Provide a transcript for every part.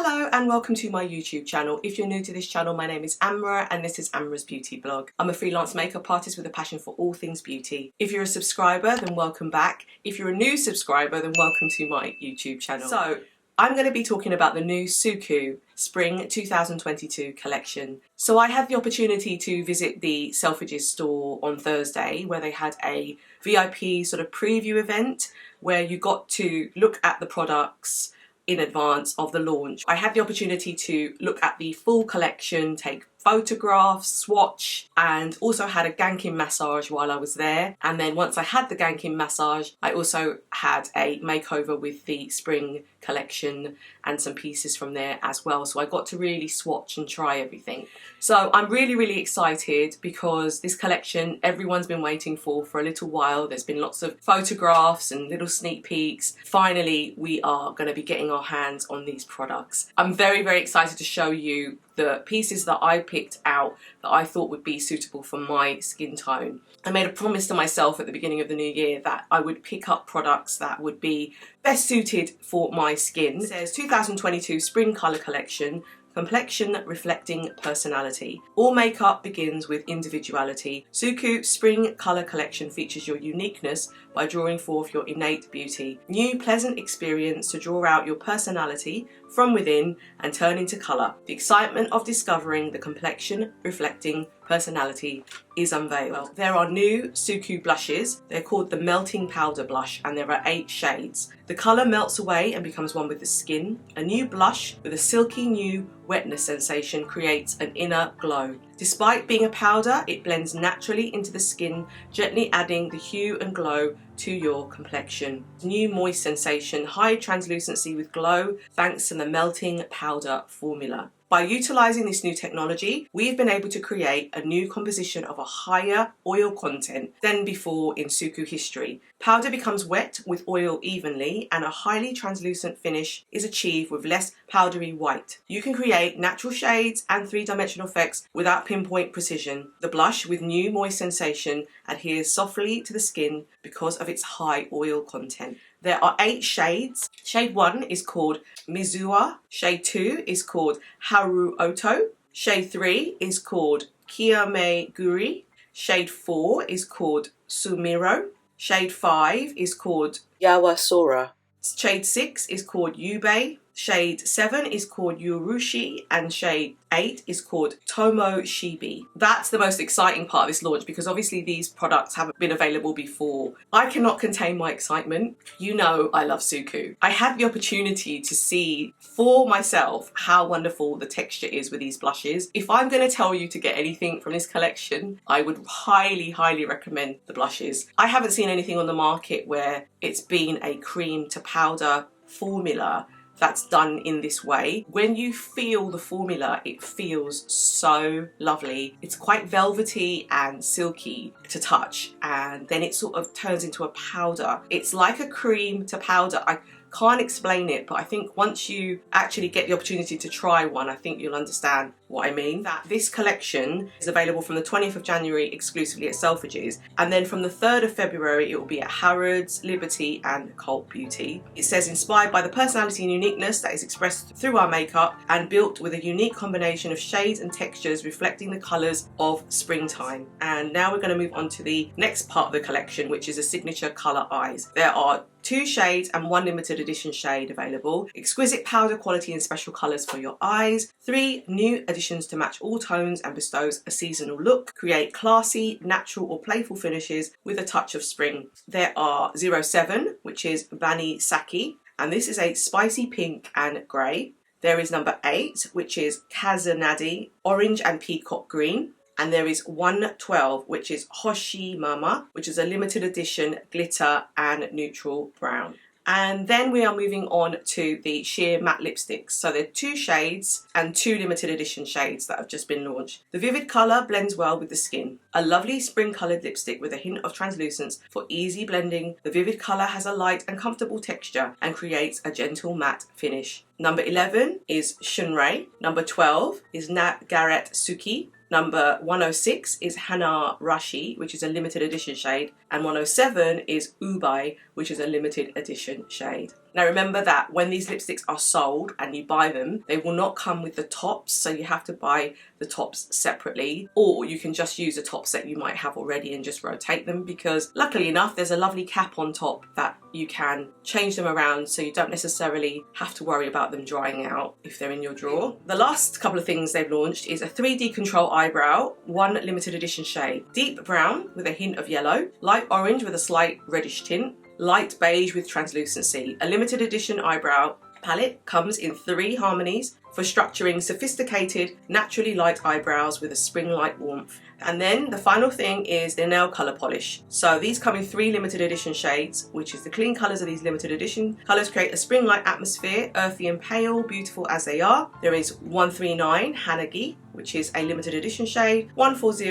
Hello and welcome to my YouTube channel. If you're new to this channel, my name is Amra and this is Amra's Beauty Blog. I'm a freelance makeup artist with a passion for all things beauty. If you're a subscriber, then welcome back. If you're a new subscriber, then welcome to my YouTube channel. So, I'm going to be talking about the new Suqqu Spring 2022 collection. So I had the opportunity to visit the Selfridges store on Thursday where they had a VIP sort of preview event where you got to look at the products in advance of the launch. I had the opportunity to look at the full collection, take photographs, swatch, and also had a ganking massage while I was there. And then once I had the ganking massage, I also had a makeover with the spring collection and some pieces from there as well. So I got to really swatch and try everything. So I'm really excited because this collection everyone's been waiting for a little while. There's been lots of photographs and little sneak peeks. Finally, we are going to be getting our hands on these products. I'm very excited to show you the pieces that I picked out that I thought would be suitable for my skin tone. I made a promise to myself at the beginning of the new year that I would pick up products that would be best suited for my skin. It says 2022 Spring Colour Collection, complexion reflecting personality. All makeup begins with individuality. Suqqu Spring Colour Collection features your uniqueness by drawing forth your innate beauty. New pleasant experience to draw out your personality from within and turn into colour. The excitement of discovering the complexion reflecting personality is unveiled. There are new Suqqu blushes. They're called the Melting Powder Blush and there are 8 shades. The colour melts away and becomes one with the skin. A new blush with a silky new wetness sensation creates an inner glow. Despite being a powder, it blends naturally into the skin, gently adding the hue and glow to your complexion. New moist sensation, high translucency with glow thanks to the melting powder formula. By utilising this new technology, we've been able to create a new composition of a higher oil content than before in Suqqu history. Powder becomes wet with oil evenly and a highly translucent finish is achieved with less powdery white. You can create natural shades and three-dimensional effects without pinpoint precision. The blush with new moist sensation adheres softly to the skin because of its high oil content. There are 8 shades. Shade 1 is called MIZUAWA. Shade 2 is called HARUOTO. Shade 3 is called KIAME-GURI. Shade 4 is called SUMIRO. Shade 5 is called YAWASORA. Shade 6 is called YUUBAE. Shade 7 is called YOIURUSHI and shade 8 is called TOMOSHIBI. That's the most exciting part of this launch because obviously these products haven't been available before. I cannot contain my excitement. You know I love Suqqu. I had the opportunity to see for myself how wonderful the texture is with these blushes. If I'm going to tell you to get anything from this collection, I would highly recommend the blushes. I haven't seen anything on the market where it's been a cream to powder formula that's done in this way. When you feel the formula, it feels so lovely. It's quite velvety and silky to touch and then it sort of turns into a powder. It's like a cream to powder. I can't explain it, but I think once you actually get the opportunity to try one, I think you'll understand what I mean. That this collection is available from the 20th of January exclusively at Selfridges, and then from the 3rd of February it will be at Harrods, Liberty and Cult Beauty. It says inspired by the personality and uniqueness that is expressed through our makeup and built with a unique combination of shades and textures reflecting the colours of springtime. And now we're going to move on to the next part of the collection, which is a signature colour eyes. There are 2 shades and 1 limited edition shade available. Exquisite powder quality and special colours for your eyes. 3 new additions to match all tones and bestows a seasonal look. Create classy, natural or playful finishes with a touch of spring. There are 07, which is Bani Saki, and this is a spicy pink and grey. There is number 8, which is KAZENADE, orange and peacock green. And there is 112, which is Hoshi Mama, which is a limited edition glitter and neutral brown. And then we are moving on to the sheer matte lipsticks. So there are 2 shades and 2 limited edition shades that have just been launched. The vivid colour blends well with the skin. A lovely spring coloured lipstick with a hint of translucence for easy blending. The vivid colour has a light and comfortable texture and creates a gentle matte finish. Number 11 is SHUNRAI. Number 12 is NAGARETSUKI. Number 106 is HANAARASHI, which is a limited edition shade, and 107 is YUUBAE, which is a limited edition shade. Now remember that when these lipsticks are sold and you buy them, they will not come with the tops, so you have to buy the tops separately, or you can just use a top set you might have already and just rotate them, because luckily enough there's a lovely cap on top that you can change them around, so you don't necessarily have to worry about them drying out if they're in your drawer. The last couple of things they've launched is a 3D control eyebrow, one limited edition shade. Deep brown with a hint of yellow, light orange with a slight reddish tint, light beige with translucency. A limited edition eyebrow palette comes in 3 harmonies for structuring sophisticated, naturally light eyebrows with a spring-like warmth. And then the final thing is the nail colour polish. So these come in 3 limited edition shades, which is the clean colours of these limited edition colours create a spring-like atmosphere, earthy and pale, beautiful as they are. There is 139 Hanagi, which is a limited edition shade, 140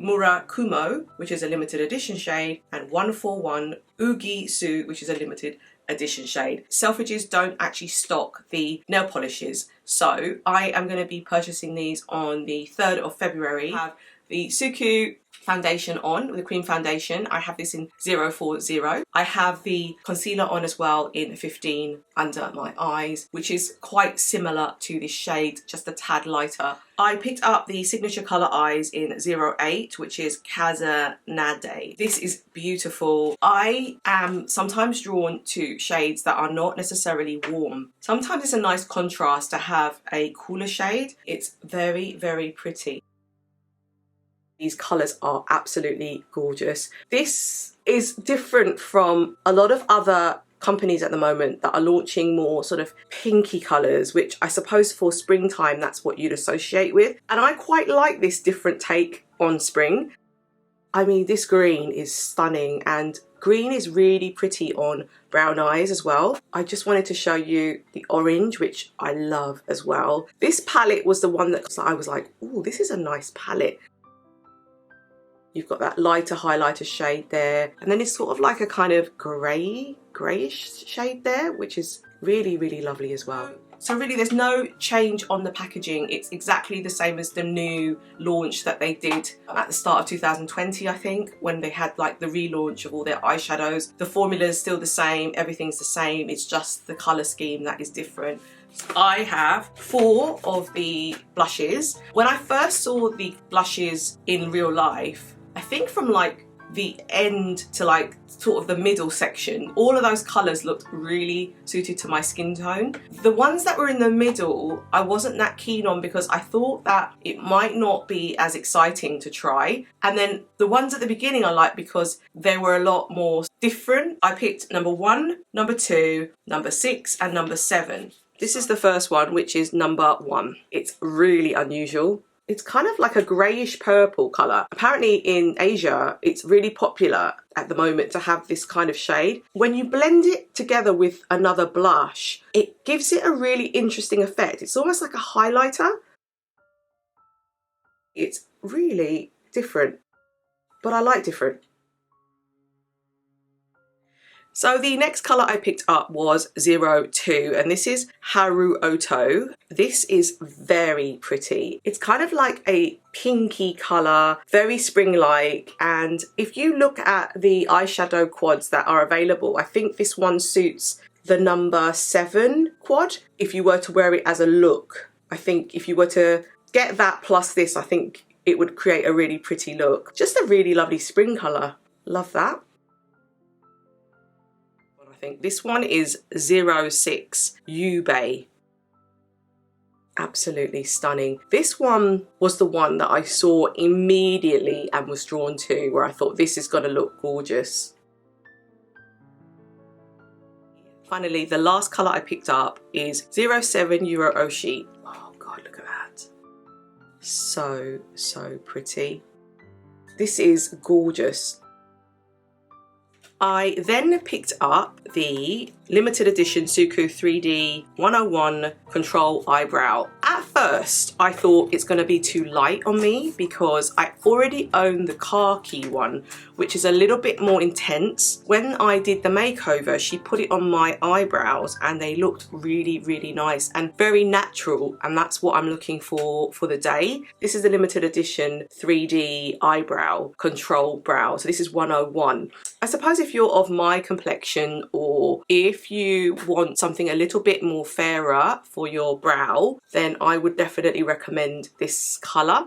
Murakumo, which is a limited edition shade, and 141 Ugi Su, which is a limited edition shade. Selfridges don't actually stock the nail polishes, so I am going to be purchasing these on the 3rd of February. I have the Suqqu foundation on, with the cream foundation. I have this in 040. I have the concealer on as well in 15 under my eyes, which is quite similar to this shade, just a tad lighter. I picked up the signature colour eyes in 08, which is KAZENADE. This is beautiful. I am sometimes drawn to shades that are not necessarily warm. Sometimes it's a nice contrast to have a cooler shade. It's very, very pretty. These colours are absolutely gorgeous. This is different from a lot of other companies at the moment that are launching more sort of pinky colours, which I suppose for springtime that's what you'd associate with. And I quite like this different take on spring. I mean, this green is stunning, and green is really pretty on brown eyes as well. I just wanted to show you the orange, which I love as well. This palette was the one that I was like, oh, this is a nice palette. You've got that lighter highlighter shade there, and then it's sort of like a kind of greyish shade there, which is really, really lovely as well. So really there's no change on the packaging. It's exactly the same as the new launch that they did at the start of 2020, I think, when they had like the relaunch of all their eyeshadows. The formula is still the same, everything's the same, it's just the colour scheme that is different. I have 4 of the blushes. When I first saw the blushes in real life, I think from like the end to like sort of the middle section, all of those colours looked really suited to my skin tone. The ones that were in the middle I wasn't that keen on because I thought that it might not be as exciting to try, and then the ones at the beginning I liked because they were a lot more different. I picked number 1, number 2, number 6 and number 7. This is the first one, which is number 1. It's really unusual. It's kind of like a greyish purple colour. Apparently in Asia, it's really popular at the moment to have this kind of shade. When you blend it together with another blush, it gives it a really interesting effect. It's almost like a highlighter. It's really different, but I like different. So the next colour I picked up was 02, and this is HARUOTO. This is very pretty. It's kind of like a pinky colour, very spring-like, and if you look at the eyeshadow quads that are available, I think this one suits the number 7 quad if you were to wear it as a look. I think if you were to get that plus this, I think it would create a really pretty look. Just a really lovely spring colour. Love that. I think this one is 06 YUUBAE. Absolutely stunning. This one was the one that I saw immediately and was drawn to, where I thought this is going to look gorgeous. Finally, the last colour I picked up is 07 YOIURUSHI. Oh god, look at that. So pretty. This is gorgeous. I then picked up the limited edition Suqqu 3D 101 Control Eyebrow. At first I thought it's going to be too light on me because I already own the khaki one, which is a little bit more intense. When I did the makeover, she put it on my eyebrows and they looked really, really nice and very natural, and that's what I'm looking for the day. This is a limited edition 3D eyebrow control brow, so this is 101. I suppose if you're of my complexion, or if you want something a little bit more fairer for your brow, then I would definitely recommend this colour.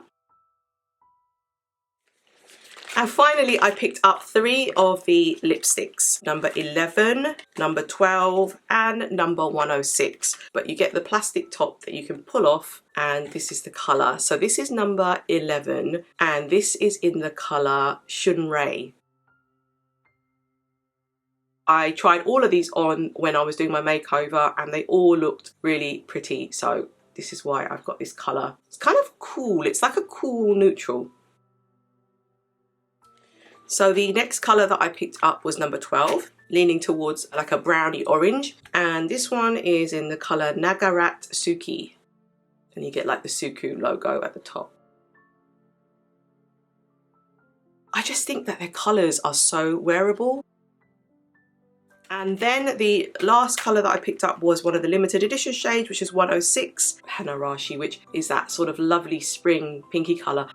And finally, I picked up 3 of the lipsticks, number 11, number 12, and number 106. But you get the plastic top that you can pull off, and this is the colour. So this is number 11, and this is in the colour SHUNRAI. I tried all of these on when I was doing my makeover and they all looked really pretty, so this is why I've got this colour. It's kind of cool, it's like a cool neutral. So the next colour that I picked up was number 12, leaning towards like a browny orange, and this one is in the colour NAGARETSUKI, and you get like the Suqqu logo at the top. I just think that their colours are so wearable. And then the last colour that I picked up was one of the limited edition shades, which is 106, HANAARASHI, which is that sort of lovely spring pinky colour.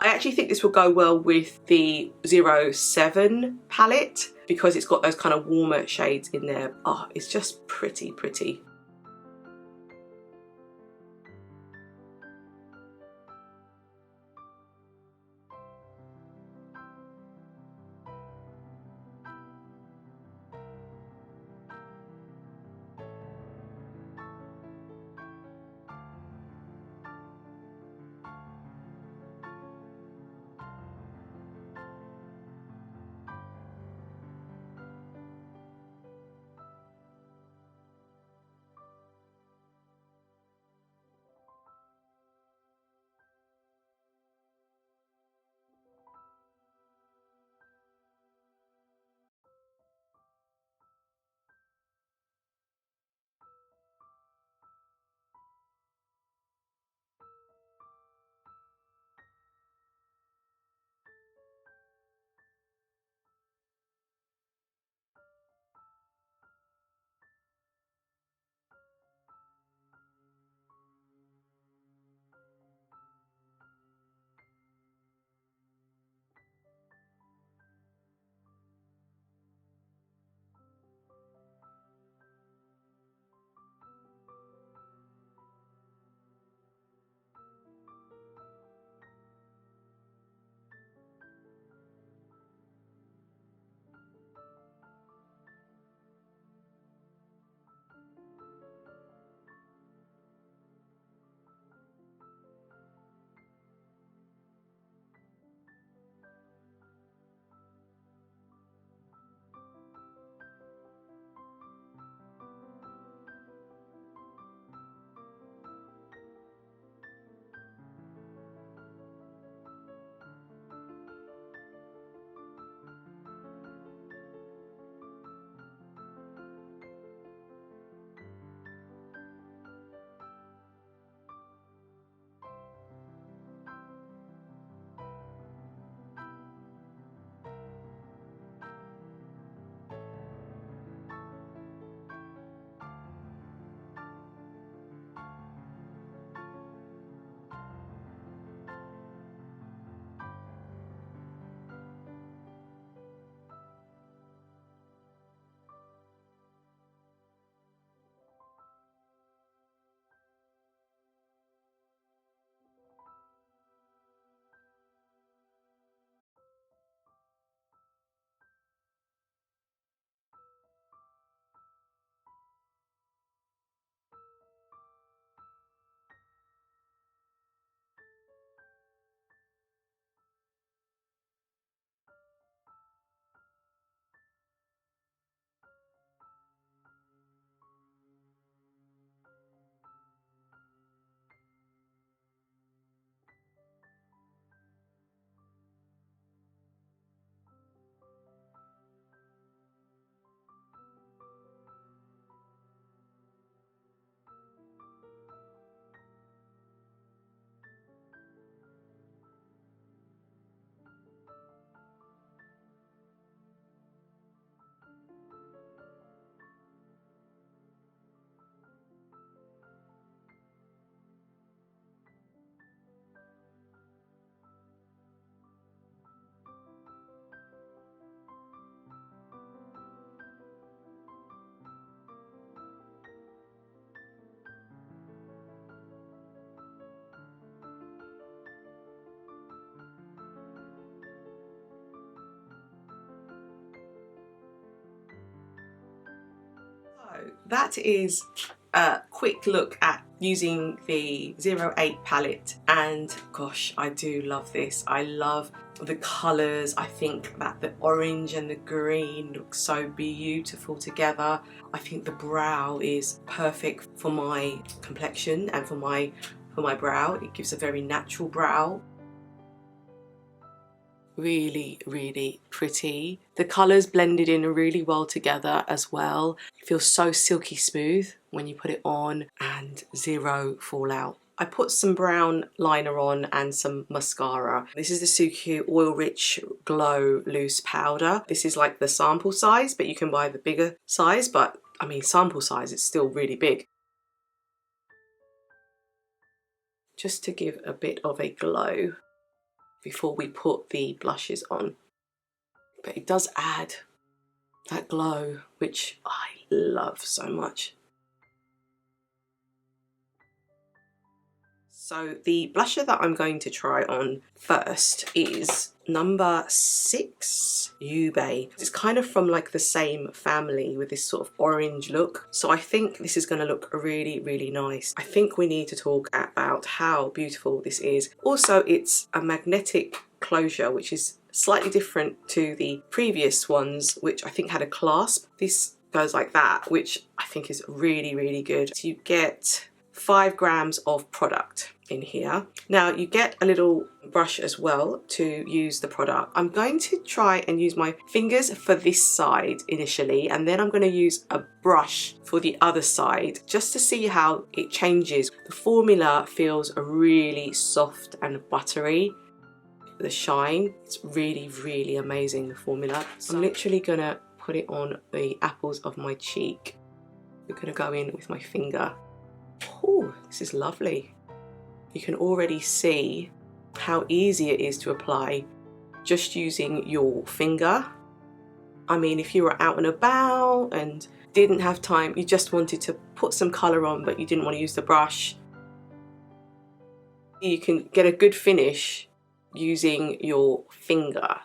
I actually think this will go well with the 07 palette because it's got those kind of warmer shades in there. Oh, it's just pretty, pretty. that is a quick look at using the 08 palette, and gosh, I do love this. I love the colours. I think that the orange and the green look so beautiful together. I think the brow is perfect for my complexion and for my brow. It gives a very natural brow. Really, really pretty. The colours blended in really well together as well. It feels so silky smooth when you put it on, and zero fallout. I put some brown liner on and some mascara. This is the Suqqu Oil Rich Glow Loose Powder. This is like the sample size, but you can buy the bigger size, but I mean sample size, it's still really big. Just to give a bit of a glow before we put the blushes on. But it does add that glow, which I love so much. So the blusher that I'm going to try on first is number 6, YUUBAE. It's kind of from like the same family with this sort of orange look. So I think this is going to look really, really nice. I think we need to talk about how beautiful this is. Also, it's a magnetic closure, which is slightly different to the previous ones, which I think had a clasp. This goes like that, which I think is really, really good. So you get 5 grams of product in here. Now you get a little brush as well to use the product. I'm going to try and use my fingers for this side initially, and then I'm going to use a brush for the other side just to see how it changes. The formula feels really soft and buttery. The shine, it's really, really amazing, the formula. I'm literally gonna put it on the apples of my cheek. We're gonna go in with my finger. Oh, this is lovely. You can already see how easy it is to apply just using your finger. I mean, if you were out and about and didn't have time, you just wanted to put some colour on but you didn't want to use the brush, you can get a good finish using your finger.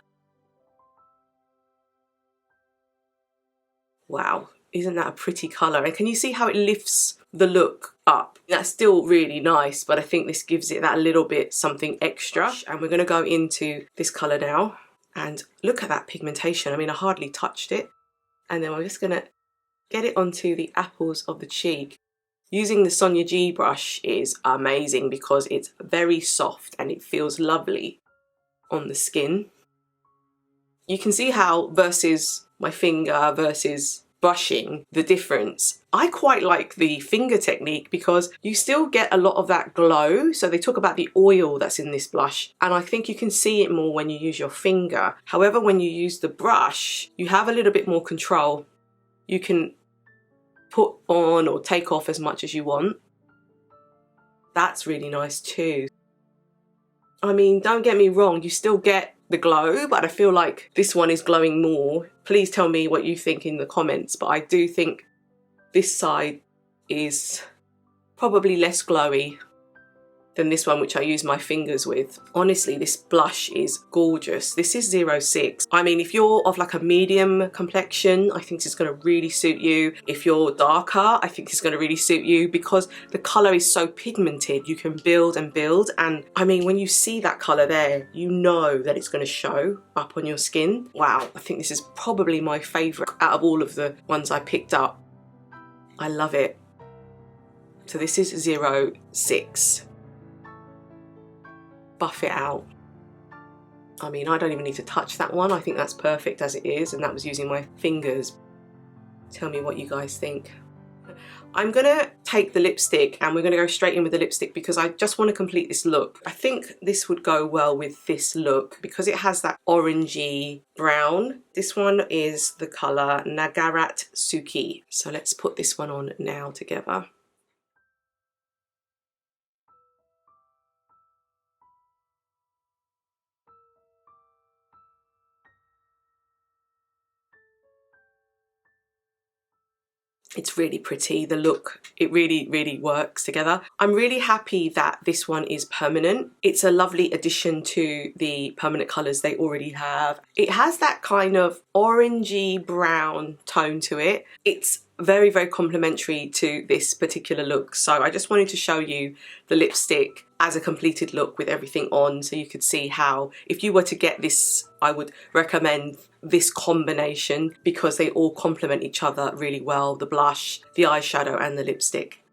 Wow, isn't that a pretty colour? And can you see how it lifts the look up? That's still really nice, but I think this gives it that little bit something extra. And we're going to go into this colour now, and look at that pigmentation. I mean, I hardly touched it. And then I'm just going to get it onto the apples of the cheek. Using the Sonia G brush is amazing because it's very soft and it feels lovely on the skin. You can see how versus my finger versus brushing, the difference. I quite like the finger technique because you still get a lot of that glow. So they talk about the oil that's in this blush, and I think you can see it more when you use your finger. However, when you use the brush, you have a little bit more control. You can put on or take off as much as you want. That's really nice too. I mean, don't get me wrong, you still get the glow, but I feel like this one is glowing more. Please tell me what you think in the comments, but I do think this side is probably less glowy than this one, which I use my fingers with. Honestly, this blush is gorgeous. This is 06. I mean, if you're of like a medium complexion, I think this is going to really suit you. If you're darker, I think it's going to really suit you because the colour is so pigmented. You can build and build, and I mean, when you see that colour there, you know that it's going to show up on your skin. Wow, I think this is probably my favourite out of all of the ones I picked up. I love it. So this is 06. Buff it out. I mean, I don't even need to touch that one. I think that's perfect as it is, and that was using my fingers. Tell me what you guys think. I'm gonna take the lipstick and we're gonna go straight in with the lipstick because I just want to complete this look. I think this would go well with this look because it has that orangey brown. This one is the colour NAGARETSUKI. So let's put this one on now together. It's really pretty, the look, it really, really works together. I'm really happy that this one is permanent. It's a lovely addition to the permanent colours they already have. It has that kind of orangey brown tone to it. It's very, very complementary to this particular look. So I just wanted to show you the lipstick as a completed look with everything on, so you could see how, if you were to get this, I would recommend this combination because they all complement each other really well, the blush, the eyeshadow and the lipstick.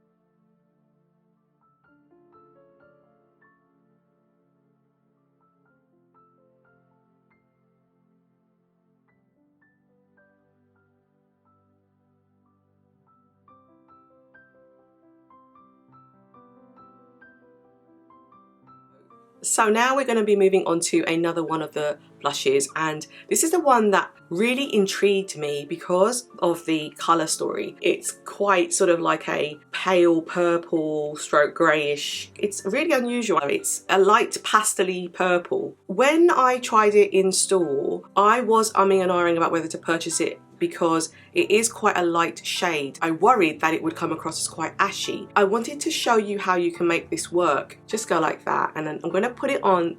So now we're going to be moving on to another one of the blushes, and this is the one that really intrigued me because of the colour story. It's quite sort of like a pale purple stroke greyish. It's really unusual. It's a light pastel-y purple. When I tried it in store, I was umming and ahhing about whether to purchase it because it is quite a light shade. I worried that it would come across as quite ashy. I wanted to show you how you can make this work. Just go like that, and then I'm going to put it on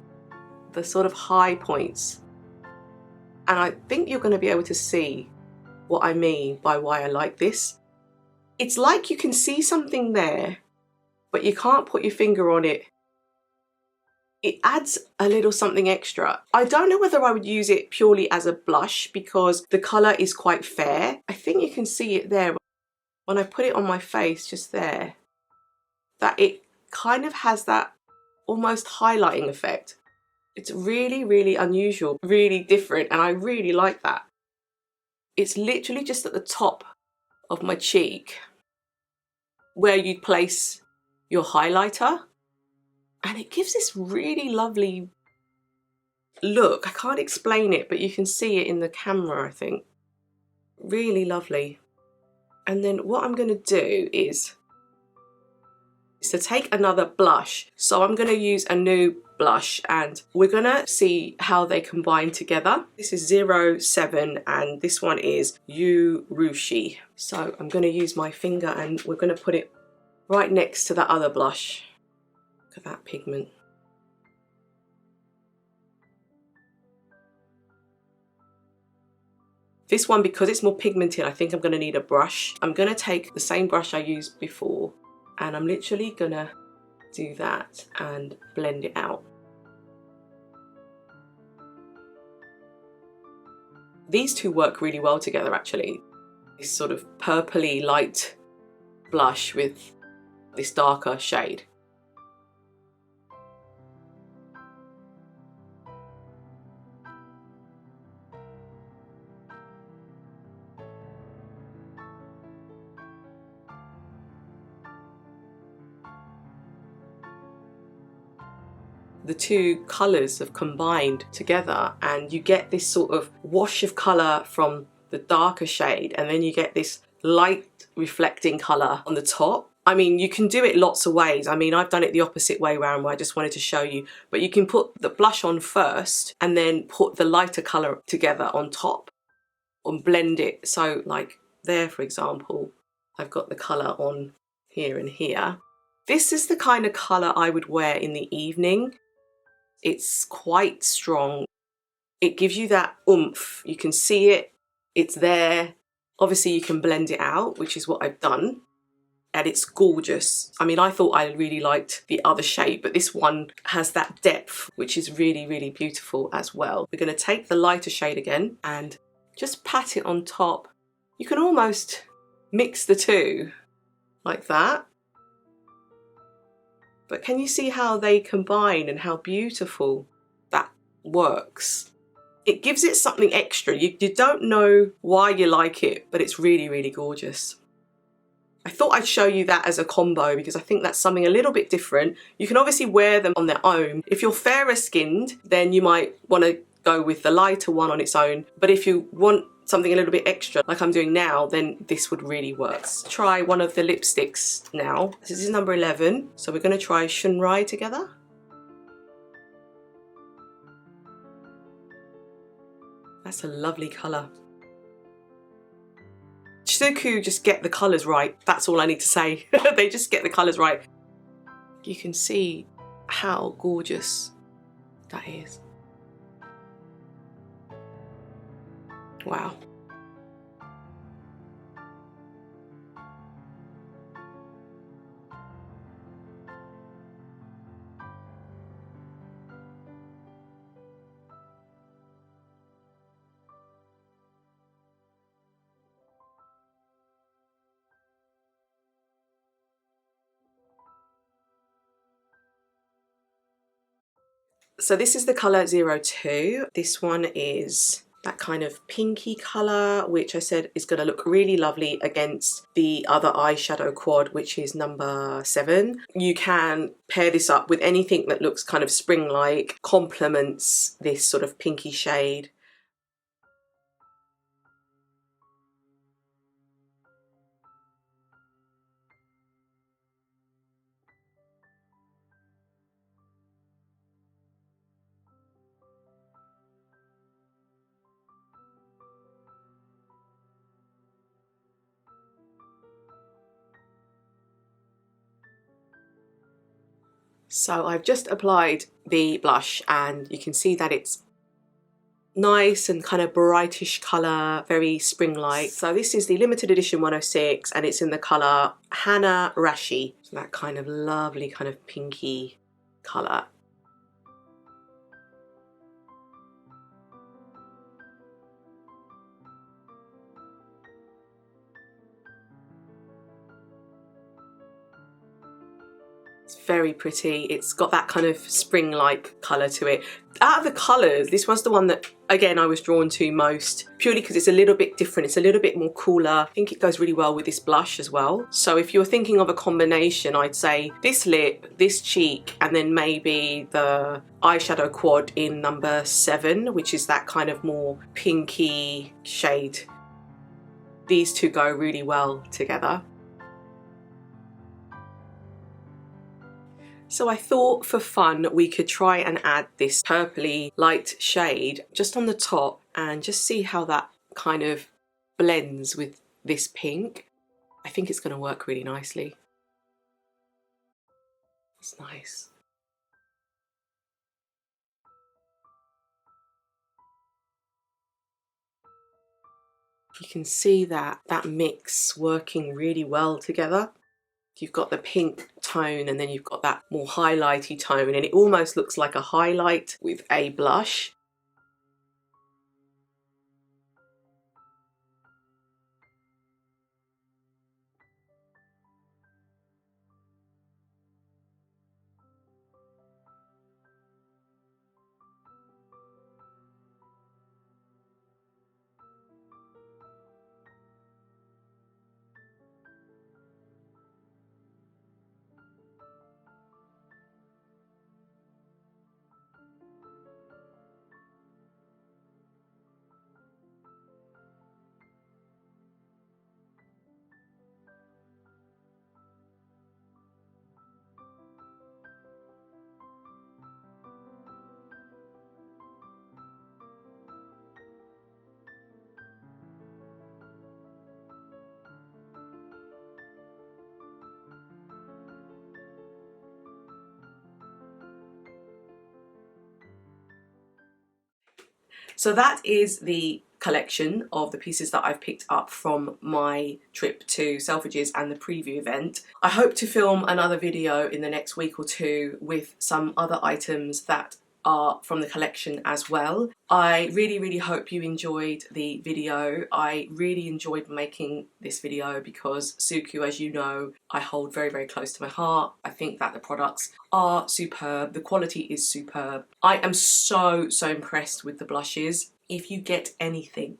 the sort of high points, and I think you're going to be able to see what I mean by why I like this. It's like you can see something there, but you can't put your finger on it. It adds a little something extra. I don't know whether I would use it purely as a blush because the colour is quite fair. I think you can see it there when I put it on my face, just there, that it kind of has that almost highlighting effect. It's really, really unusual, really different, and I really like that. It's literally just at the top of my cheek where you'd place your highlighter. And it gives this really lovely look. I can't explain it, but you can see it in the camera, I think. Really lovely. And then what I'm going to do is to take another blush. So I'm going to use a new blush and we're going to see how they combine together. This is 07 and this one is YUURUSHI. So I'm going to use my finger and we're going to put it right next to that other blush. Look at that pigment. This one, because it's more pigmented, I think I'm going to need a brush. I'm going to take the same brush I used before and I'm literally going to do that and blend it out. These two work really well together actually. This sort of purpley light blush with this darker shade. The two colours have combined together and you get this sort of wash of colour from the darker shade and then you get this light reflecting colour on the top. I mean, you can do it lots of ways. I mean, I've done it the opposite way around where I just wanted to show you, but you can put the blush on first and then put the lighter colour together on top and blend it. So like there, for example, I've got the colour on here and here. This is the kind of colour I would wear in the evening. It's quite strong. It gives you that oomph. You can see it. It's there. Obviously you can blend it out, which is what I've done. And it's gorgeous. I mean, I thought I really liked the other shade, but this one has that depth, which is really, really beautiful as well. We're going to take the lighter shade again and just pat it on top. You can almost mix the two like that. But can you see how they combine and how beautiful that works? It gives it something extra. You don't know why you like it, but it's really, really gorgeous. I thought I'd show you that as a combo because I think that's something a little bit different. You can obviously wear them on their own. If you're fairer skinned, then you might want to go with the lighter one on its own. But if you want something a little bit extra, like I'm doing now, then this would really work. Let's try one of the lipsticks now. This is number 11. So we're going to try SHUNRAI together. That's a lovely colour. Suqqu just get the colours right. That's all I need to say. They just get the colours right. You can see how gorgeous that is. Wow. So this is the colour 02. This one is that kind of pinky colour, which I said is going to look really lovely against the other eyeshadow quad, which is number 7. You can pair this up with anything that looks kind of spring-like, complements this sort of pinky shade. So I've just applied the blush and you can see that it's nice and kind of brightish colour, very spring-like. So this is the limited edition 106 and it's in the colour HANAARASHI. So that kind of lovely kind of pinky colour. It's very pretty. It's got that kind of spring-like colour to it. Out of the colours, this was the one that, again, I was drawn to most, purely because it's a little bit different. It's a little bit more cooler. I think it goes really well with this blush as well. So if you're thinking of a combination, I'd say this lip, this cheek, and then maybe the eyeshadow quad in number 7, which is that kind of more pinky shade. These two go really well together. So I thought for fun we could try and add this purpley light shade just on the top and just see how that kind of blends with this pink. I think it's going to work really nicely. It's nice. You can see that mix working really well together. You've got the pink tone and then you've got that more highlighty tone, and it almost looks like a highlight with a blush. So that is the collection of the pieces that I've picked up from my trip to Selfridges and the preview event. I hope to film another video in the next week or two with some other items that are from the collection as well. I really hope you enjoyed the video. I really enjoyed making this video because Suqqu, as you know, I hold very close to my heart. I think that the products are superb. The quality is superb. I am so impressed with the blushes. If you get anything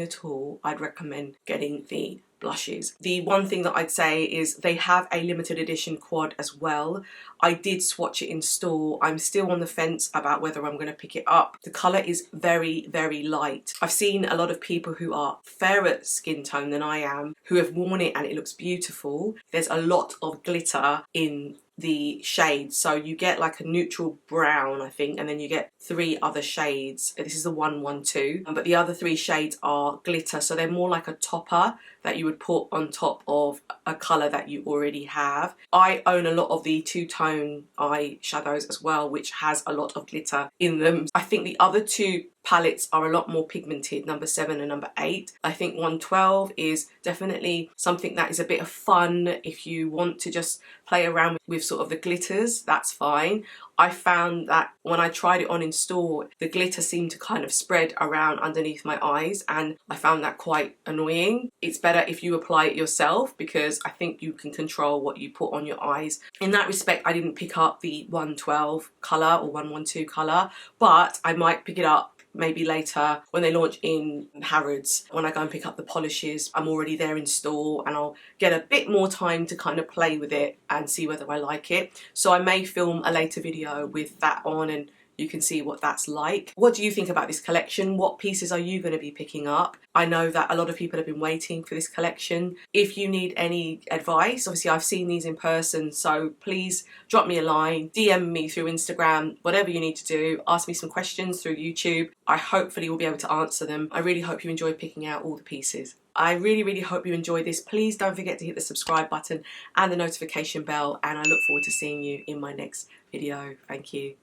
at all, I'd recommend getting the blushes. The one thing that I'd say is they have a limited edition quad as well. I did swatch it in store. I'm still on the fence about whether I'm going to pick it up. The colour is very light. I've seen a lot of people who are fairer skin tone than I am who have worn it and it looks beautiful. There's a lot of glitter in the shades, so you get like a neutral brown, I think, and then you get 3 other shades. This is the 112, but the other 3 shades are glitter, so they're more like a topper that you would put on top of a colour that you already have. I own a lot of the two-tone eyeshadows as well, which has a lot of glitter in them. I think the other 2 palettes are a lot more pigmented, number 7 and number 8. I think 112 is definitely something that is a bit of fun if you want to just play around with sort of the glitters, that's fine. I found that when I tried it on in store, the glitter seemed to kind of spread around underneath my eyes, and I found that quite annoying. It's better if you apply it yourself, because I think you can control what you put on your eyes. In that respect, I didn't pick up the 112 colour or 112 colour, but I might pick it up maybe later when they launch in Harrods. When I go and pick up the polishes, I'm already there in store, and I'll get a bit more time to kind of play with it and see whether I like it. So I may film a later video with that on, and you can see what that's like. What do you think about this collection? What pieces are you going to be picking up? I know that a lot of people have been waiting for this collection. If you need any advice, obviously I've seen these in person, so please drop me a line, DM me through Instagram, whatever you need to do. Ask me some questions through YouTube. I hopefully will be able to answer them. I really hope you enjoy picking out all the pieces. I really hope you enjoyed this. Please don't forget to hit the subscribe button and the notification bell, and I look forward to seeing you in my next video. Thank you.